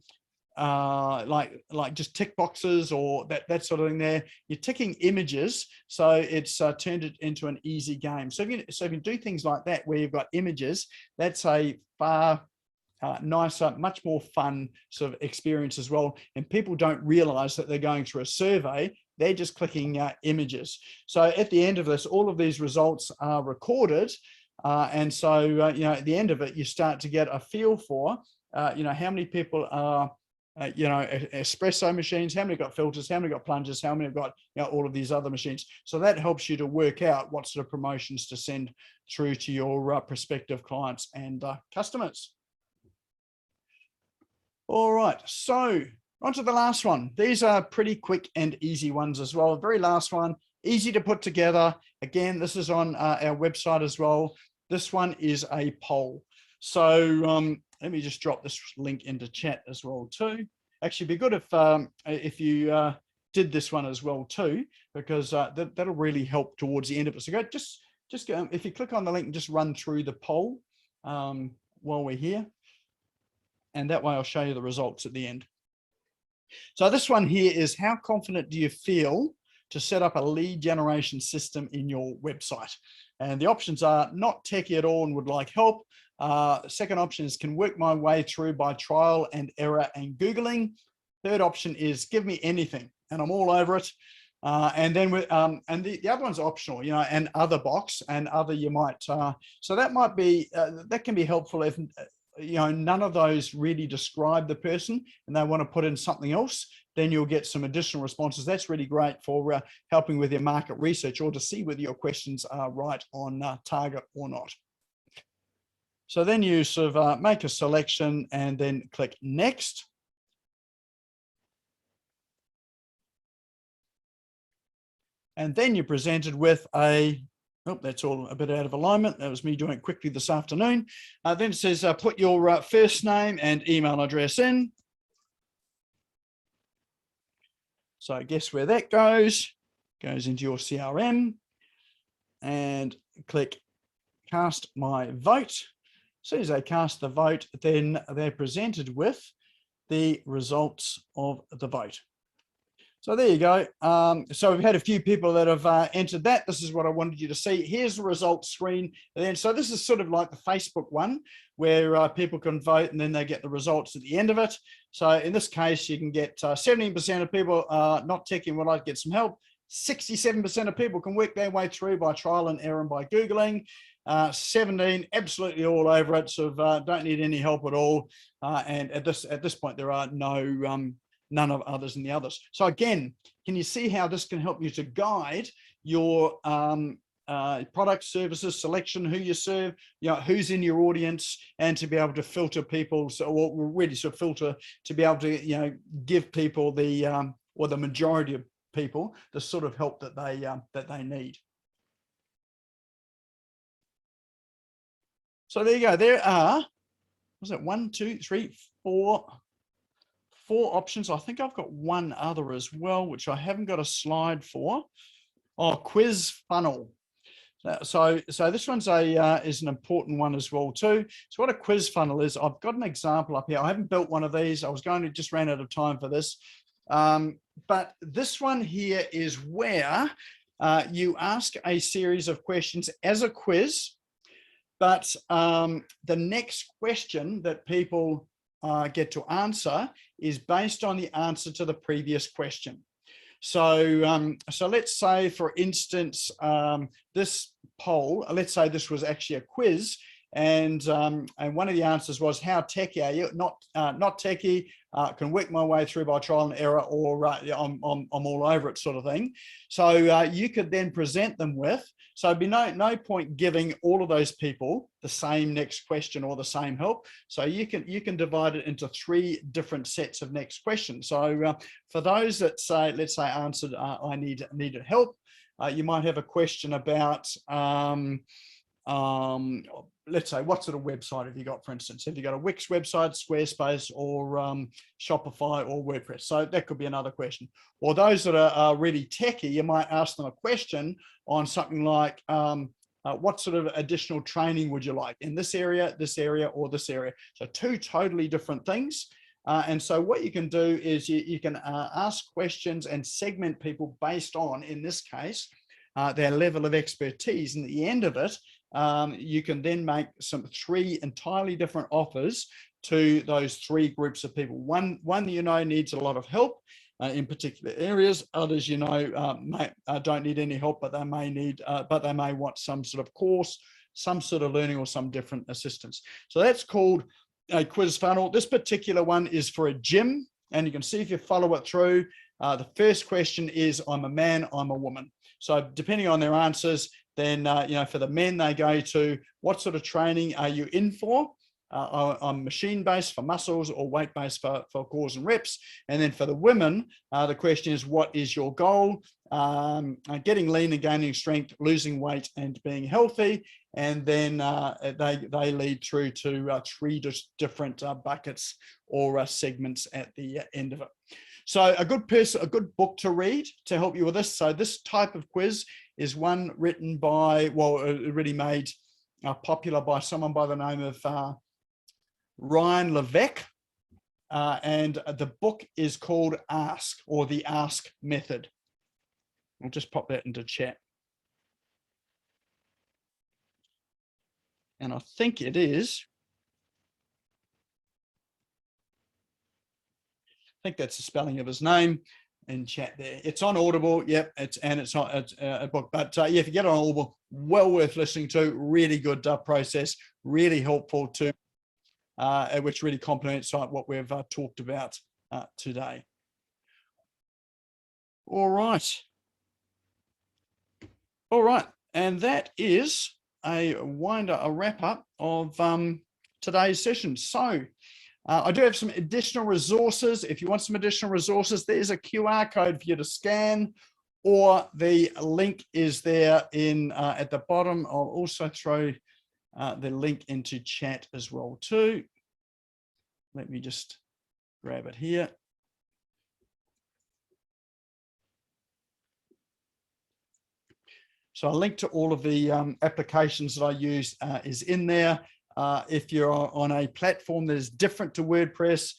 like just tick boxes or that sort of thing there. You're ticking images, so it's turned it into an easy game. So if you do things like that where you've got images, that's a far nicer, much more fun sort of experience as well. And people don't realize that they're going through a survey. They're just clicking images. So at the end of this, all of these results are recorded. And so, at the end of it, you start to get a feel for, how many people are, espresso machines, how many got filters, how many got plungers, how many have got, all of these other machines. So that helps you to work out what sort of promotions to send through to your prospective clients and customers. All right, so on to the last one. These are pretty quick and easy ones as well. The very last one, easy to put together. Again, this is on our website as well. This one is a poll. So let me just drop this link into chat as well too. Actually, it'd be good if you did this one as well too, because that'll really help towards the end of it. So just go, if you click on the link and just run through the poll while we're here. And that way I'll show you the results at the end. So this one here is, how confident do you feel to set up a lead generation system in your website? And the options are not techie at all and would like help. Second option is can work my way through by trial and error and Googling. Third option is give me anything and I'm all over it. And then the other one's optional, and other box and other you might. So that might be, that can be helpful if, none of those really describe the person and they want to put in something else, then you'll get some additional responses. That's really great for helping with your market research or to see whether your questions are right on target or not. So then you sort of make a selection and then click next. And then you're presented with oh, that's all a bit out of alignment. That was me doing it quickly this afternoon. Then it says, put your first name and email address in. So guess where that goes? Goes into your CRM and click cast my vote. As soon as they cast the vote, then they're presented with the results of the vote. So there you go. So we've had a few people that have entered that. This is what I wanted you to see. Here's the results screen. And then, so this is sort of like the Facebook one where people can vote and then they get the results at the end of it. So in this case, you can get 17% of people not techie would like to get some help. 67% of people can work their way through by trial and error and by Googling. 17 absolutely all over it, so don't need any help at all. And at this point, there are none of others in the others. So again, can you see how this can help you to guide your product, services, selection, who you serve, who's in your audience, and to be able to filter people, or really sort of filter to be able to, give people the or the majority of people the sort of help that they need. So there you go. There are, was it 1, 2, 3, 4 options. I think I've got one other as well, which I haven't got a slide for. Oh, quiz funnel. So this one's is an important one as well too. So what a quiz funnel is, I've got an example up here. I haven't built one of these. I was going to just ran out of time for this. But this one here is where you ask a series of questions as a quiz, but the next question that people get to answer is based on the answer to the previous question. So, so let's say, for instance, this poll, let's say this was actually a quiz, and one of the answers was, how techie are you? Not techie, can work my way through by trial and error, or I'm all over it, sort of thing. So you could then present them with, so it'd be no point giving all of those people the same next question or the same help. So you can divide it into 3 different sets of next questions. So for those that say, let's say answered, I needed help, you might have a question about, let's say, what sort of website have you got, for instance? Have you got a Wix website, Squarespace, or Shopify, or WordPress? So that could be another question. Or those that are really techie, you might ask them a question on something like, what sort of additional training would you like in this area, or this area? So 2 totally different things. And so what you can do is you can ask questions and segment people based on, in this case, their level of expertise. And at the end of it, you can then make three entirely different offers to those three groups of people. One you know needs a lot of help in particular areas. Others, you know, don't need any help, but they may want some sort of course, some sort of learning, or some different assistance. So that's called a quiz funnel. This particular one is for a gym, and you can see if you follow it through. The first question is, I'm a man, I'm a woman. So depending on their answers, then, you know, for the men, they go to, what sort of training are you in for? I'm machine-based for muscles, or weight-based for cores and reps. And then for the women, the question is, what is your goal? Getting lean and gaining strength, losing weight and being healthy. And then they lead through to three different buckets or segments at the end of it. So a good book to read to help you with this. So this type of quiz is one written by, well, really made popular by someone by the name of Ryan Levesque. And the book is called Ask, or the Ask Method. I'll just pop that into chat. And I think it is. I think that's the spelling of his name in chat there. It's on Audible. Yep, it's a book. But yeah, if you get it on Audible, well worth listening to. Really good process, really helpful to, which really complements what we've talked about today. All right. All right, and that is a wrap up of today's session. So I do have some additional resources. If you want some additional resources, there's a QR code for you to scan, or the link is there in at the bottom. I'll also throw the link into chat as well too. Let me just grab it here. So a link to all of the applications that I use is in there. If you're on a platform that is different to WordPress,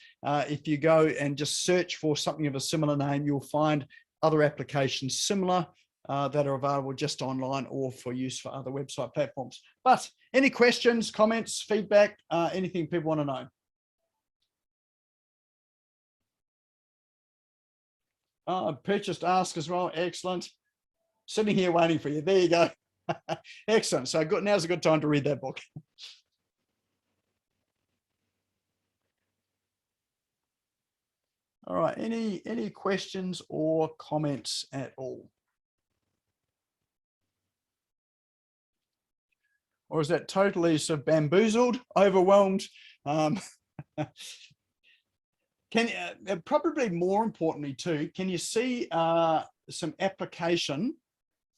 if you go and just search for something of a similar name, you'll find other applications similar that are available just online or for use for other website platforms. But any questions, comments, feedback, anything people want to know? Purchased Ask as well. Excellent. Sitting here waiting for you. There you go. Excellent. So good. Now's a good time to read that book. All right. Any questions or comments at all? Or is that totally sort of bamboozled, overwhelmed? Can probably more importantly too, can you see some application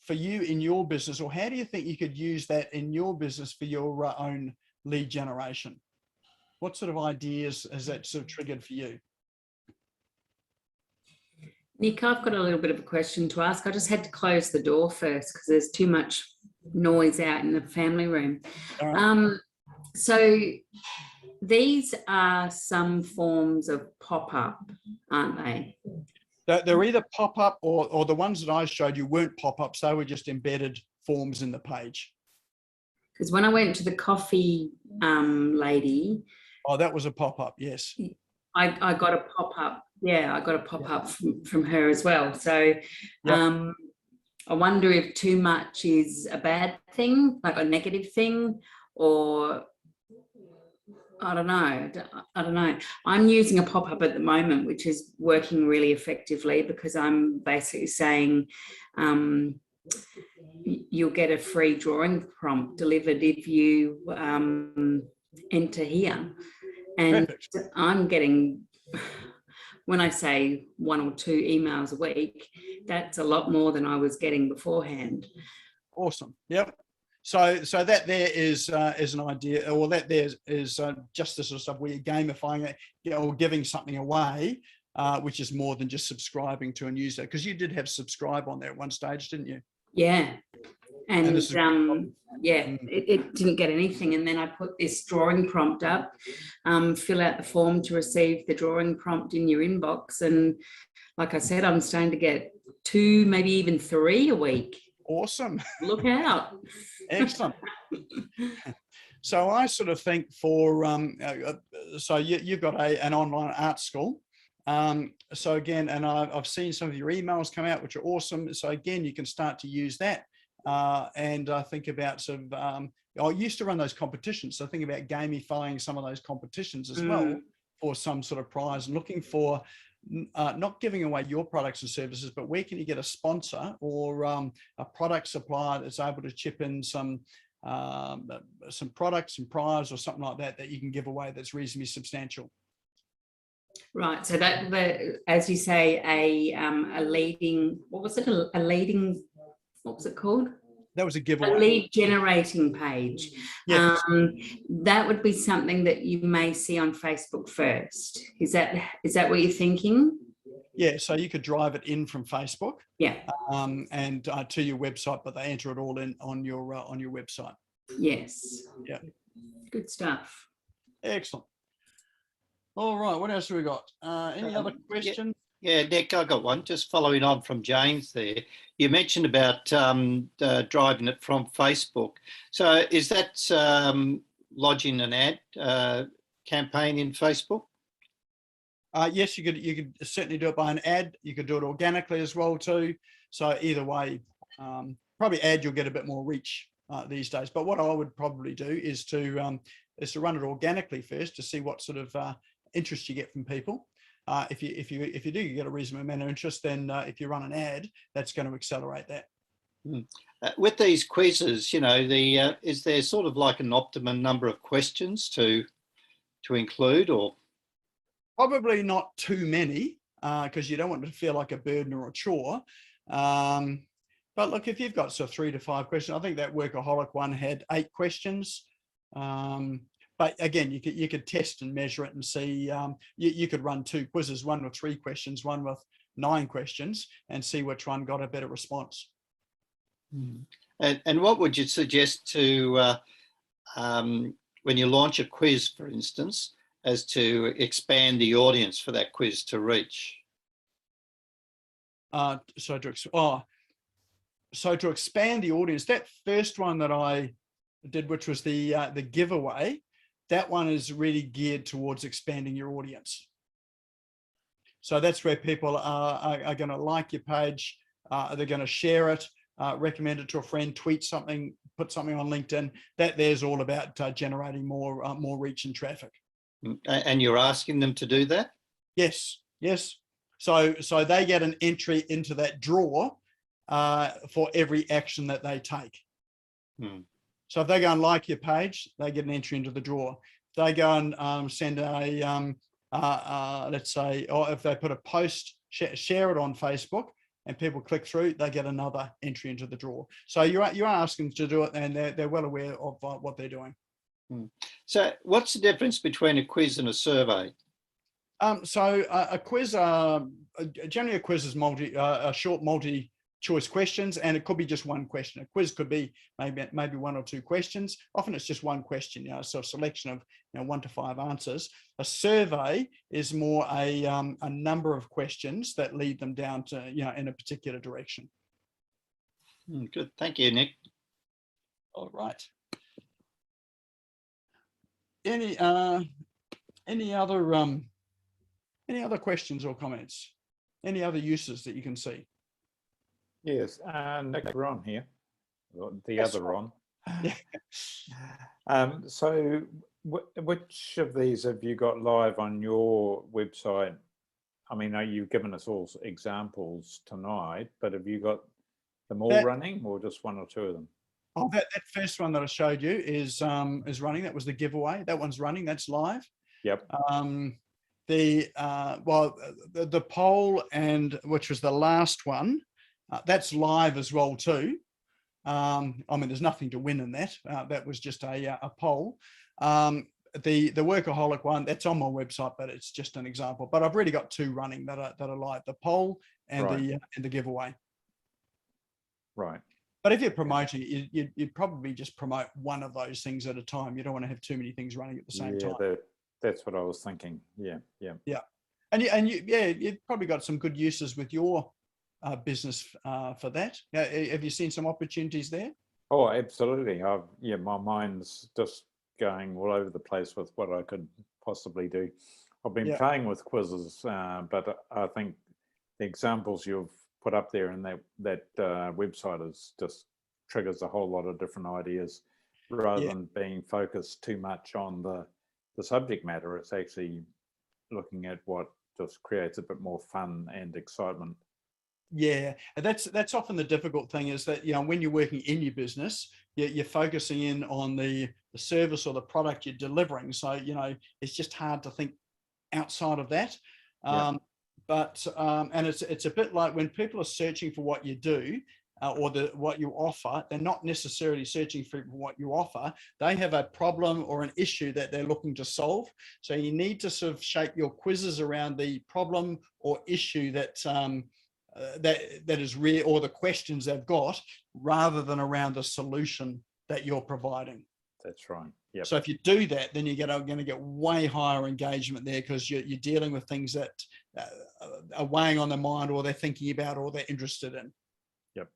for you in your business, or how do you think you could use that in your business for your own lead generation? What sort of ideas has that sort of triggered for you? Nick, I've got a little bit of a question to ask. I just had to close the door first because there's too much noise out in the family room. Right. So these are some forms of pop-up, aren't they? They're either pop-up or the ones that I showed you weren't pop-ups. They were just embedded forms in the page. Because when I went to the coffee lady. Oh, that was a pop-up, yes. I got a pop-up. Yeah, I got a pop-up from her as well. So yep. I wonder if too much is a bad thing, like a negative thing, or I don't know. I'm using a pop-up at the moment, which is working really effectively because I'm basically saying you'll get a free drawing prompt delivered if you enter here. And perfect. I'm getting, when I say 1 or 2 emails a week, that's a lot more than I was getting beforehand. Awesome. Yep. So that there is an idea, or that there is just the sort of stuff where you're gamifying it, you know, or giving something away, which is more than just subscribing to a newsletter. Because you did have subscribe on there at one stage, didn't you? Yeah. And this is yeah, it didn't get anything. And then I put this drawing prompt up, fill out the form to receive the drawing prompt in your inbox. And like I said, I'm starting to get 2, maybe even 3 a week. awesome. Look out. Excellent. So I sort of think for, so you've got an online art school. So again, and I've seen some of your emails come out, which are awesome. So again, you can start to use that. And I think about sort of, I used to run those competitions. So think about gamifying some of those competitions as well for some sort of prize, and looking for not giving away your products and services, but where can you get a sponsor or a product supplier that's able to chip in some products and prize or something like that you can give away that's reasonably substantial. Right. So that, as you say, a leading, what was it? A leading, what was it called? That was a giveaway. A lead generating page. Yes. That would be something that you may see on Facebook first. Is that what you're thinking? Yeah, so you could drive it in from Facebook, yeah, and to your website, but they enter it all in on your website. Yes. Yeah. Good stuff. Excellent. All right, what else have we got? Any other questions? Yeah, Nick, I got one. Just following on from James there. You mentioned about driving it from Facebook. So is that lodging an ad campaign in Facebook? Yes, you could certainly do it by an ad. You could do it organically as well too. So either way, probably ad, you'll get a bit more reach these days. But what I would probably do is to run it organically first to see what sort of interest you get from people. If you do get a reasonable amount of interest, then if you run an ad, that's going to accelerate that. With these quizzes, you know, is there sort of like an optimum number of questions to include, or? Probably not too many, because you don't want it to feel like a burden or a chore. But look, if you've got sort of 3 to 5 questions, I think that Workaholic one had 8 questions. But again, you could test and measure it and see. You could run 2 quizzes, one with 3 questions, one with 9 questions, and see which one got a better response. And what would you suggest to when you launch a quiz, for instance, as to expand the audience for that quiz to reach? So to expand the audience, that first one that I did, which was the giveaway, that one is really geared towards expanding your audience. So that's where people are going to like your page, they're going to share it, recommend it to a friend, tweet something, put something on LinkedIn. That there's all about generating more reach and traffic. And you're asking them to do that? Yes, yes. So they get an entry into that draw for every action that they take. So if they go and like your page, they get an entry into the draw. If they go and send a, let's say, or if they put a post, share it on Facebook, and people click through, they get another entry into the draw. So you are asking them to do it, and they're well aware of what they're doing. So what's the difference between a quiz and a survey? So a quiz, generally a quiz is a short multi-choice questions, and it could be just one question. A quiz could be maybe 1 or 2 questions. Often it's just one question, so a selection of 1 to 5 answers. A survey is more a number of questions that lead them down to in a particular direction. Good, thank you, Nick. All right. Any other questions or comments? Any other uses that you can see? Yes, Nik Ron here, the Yes. other Ron. Yeah. So which of these have you got live on your website? I mean, you've given us all examples tonight, but have you got them all running, or just 1 or 2 of them? Oh, that first one that I showed you is running. That was the giveaway. That one's running. That's live. Yep. The poll, and which was the last one, that's live as well too. I mean, there's nothing to win in that. That was just a poll. The Workaholic one, that's on my website, but it's just an example. But I've already got 2 running that are live: the poll and Right. the giveaway. Right. But if you're promoting it, you'd probably just promote one of those things at a time. You don't want to have too many things running at the same time. That's what I was thinking. Yeah. And you've probably got some good uses with your business for that. Have you seen some opportunities there? Oh, absolutely. My mind's just going all over the place with what I could possibly do. I've been playing with quizzes, but I think the examples you've put up there in that website is just triggers a whole lot of different ideas rather than being focused too much on the subject matter. It's actually looking at what just creates a bit more fun and excitement. Yeah, and that's often the difficult thing, is that, when you're working in your business, you're focusing in on the service or the product you're delivering. So, it's just hard to think outside of that. But and it's a bit like when people are searching for what you do or what you offer, they're not necessarily searching for what you offer. They have a problem or an issue that they're looking to solve. So you need to sort of shape your quizzes around the problem or issue that that is real, or the questions they've got, rather than around the solution that you're providing. That's right. Yeah. So if you do that, then you're going to get way higher engagement there, because you're dealing with things that are weighing on their mind, or they're thinking about, or they're interested in. Yep.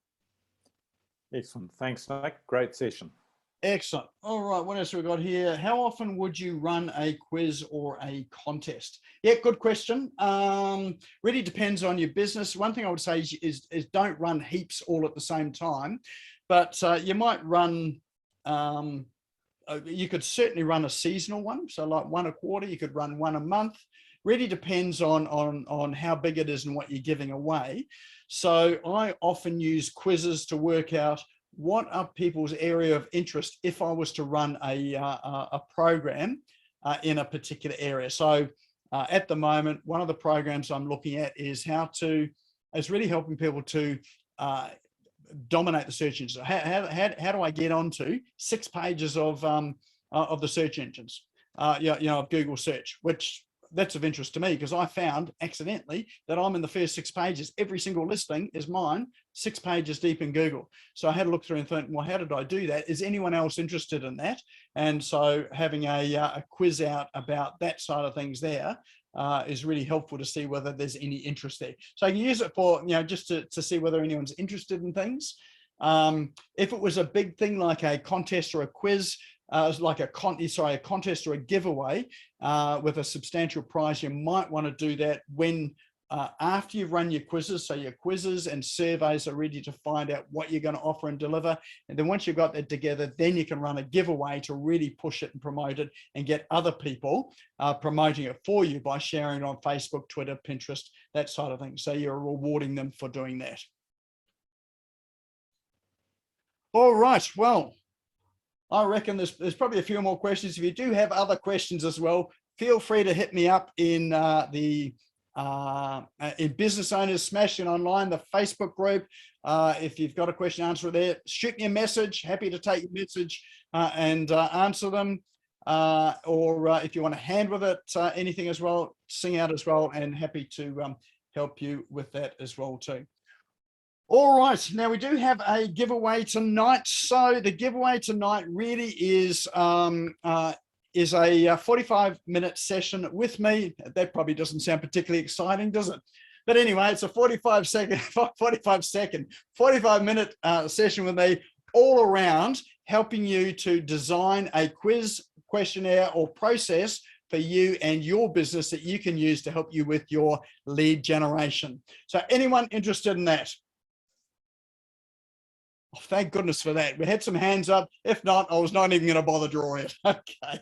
Excellent. Thanks, Nick. Great session. Excellent. All right. What else have we got here? How often would you run a quiz or a contest? Yeah, good question. Really depends on your business. One thing I would say is don't run heaps all at the same time, but you might run. You could certainly run a seasonal one. So like one a quarter. You could run one a month. Really depends on how big it is and what you're giving away. So I often use quizzes to work out what are people's area of interest if I was to run a program in a particular area. So at the moment, one of the programs I'm looking at is really helping people to dominate the search engines. How do I get onto 6 pages of the search engines, of Google search, which that's of interest to me, because I found accidentally that I'm in the first 6 pages. Every single listing is mine, 6 pages deep in Google. So I had to look through and think, well, how did I do that? Is anyone else interested in that? And so having a quiz out about that side of things there is really helpful to see whether there's any interest there. So I can use it for, just to see whether anyone's interested in things. If it was a big thing like a contest or a quiz, like a contest or a giveaway with a substantial prize, you might want to do that when after you've run your quizzes. So your quizzes and surveys are ready to find out what you're going to offer and deliver. And then once you've got that together, then you can run a giveaway to really push it and promote it and get other people promoting it for you by sharing it on Facebook, Twitter, Pinterest, that sort of thing. So you're rewarding them for doing that. All right, well, I reckon there's probably a few more questions. If you do have other questions as well, feel free to hit me up in in Business Owners Smashing Online, the Facebook group. If you've got a question, answer it there. Shoot me a message. Happy to take your message and answer them. Or if you want a hand with it, anything as well, sing out as well, and happy to help you with that as well too. All right, now we do have a giveaway tonight. So the giveaway tonight really is a 45-minute session with me. That probably doesn't sound particularly exciting, does it? But anyway, it's a 45-minute session with me, all around helping you to design a quiz, questionnaire, or process for you and your business that you can use to help you with your lead generation. So anyone interested in that? Oh, thank goodness for that. We had some hands up. If not, I was not even going to bother drawing it. Okay.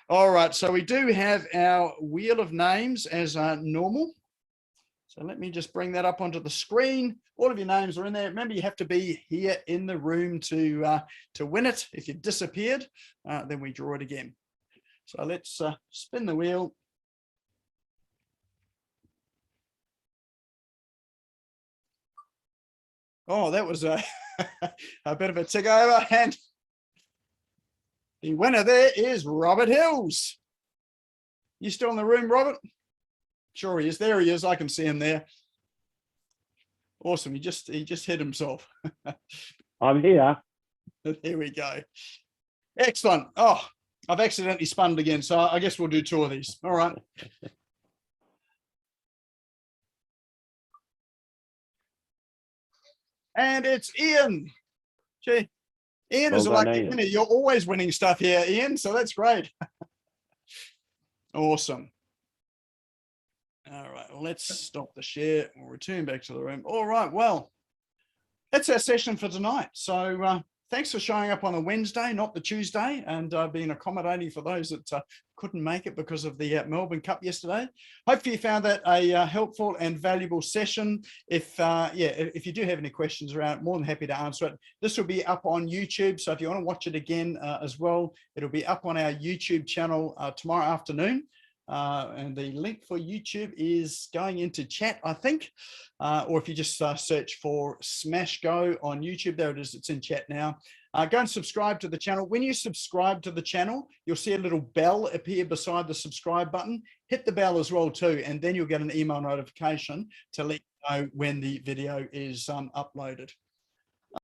All right. So we do have our wheel of names as normal. So let me just bring that up onto the screen. All of your names are in there. Remember, you have to be here in the room to win it. If you disappeared, then we draw it again. So let's spin the wheel. Oh, that was a bit of a tick over, and the winner there is Robert Hills. You still in the room, Robert? Sure he is. There he is. I can see him there. Awesome. He just hit himself. I'm here. Here we go. Excellent. Oh, I've accidentally spun it again, so I guess we'll do 2 of these. All right. And it's Ian. Gee, Ian Well is a done, lucky Ian. winner. You're always winning stuff here, Ian, so that's great. Awesome. All right, well, let's stop the share. We'll return back to the room. All right, well, that's our session for tonight. So thanks for showing up on a Wednesday, not the Tuesday, and being accommodating for those that couldn't make it because of the Melbourne Cup yesterday. Hopefully you found that a helpful and valuable session. If you do have any questions around it, more than happy to answer it. This will be up on YouTube, so if you want to watch it again as well, it'll be up on our YouTube channel tomorrow afternoon. And the link for YouTube is going into chat, I think, or if you just search for Smash Go on YouTube, there it is, it's in chat now. Go and subscribe to the channel. When you subscribe to the channel, you'll see a little bell appear beside the subscribe button. Hit the bell as well too, and then you'll get an email notification to let you know when the video is uploaded.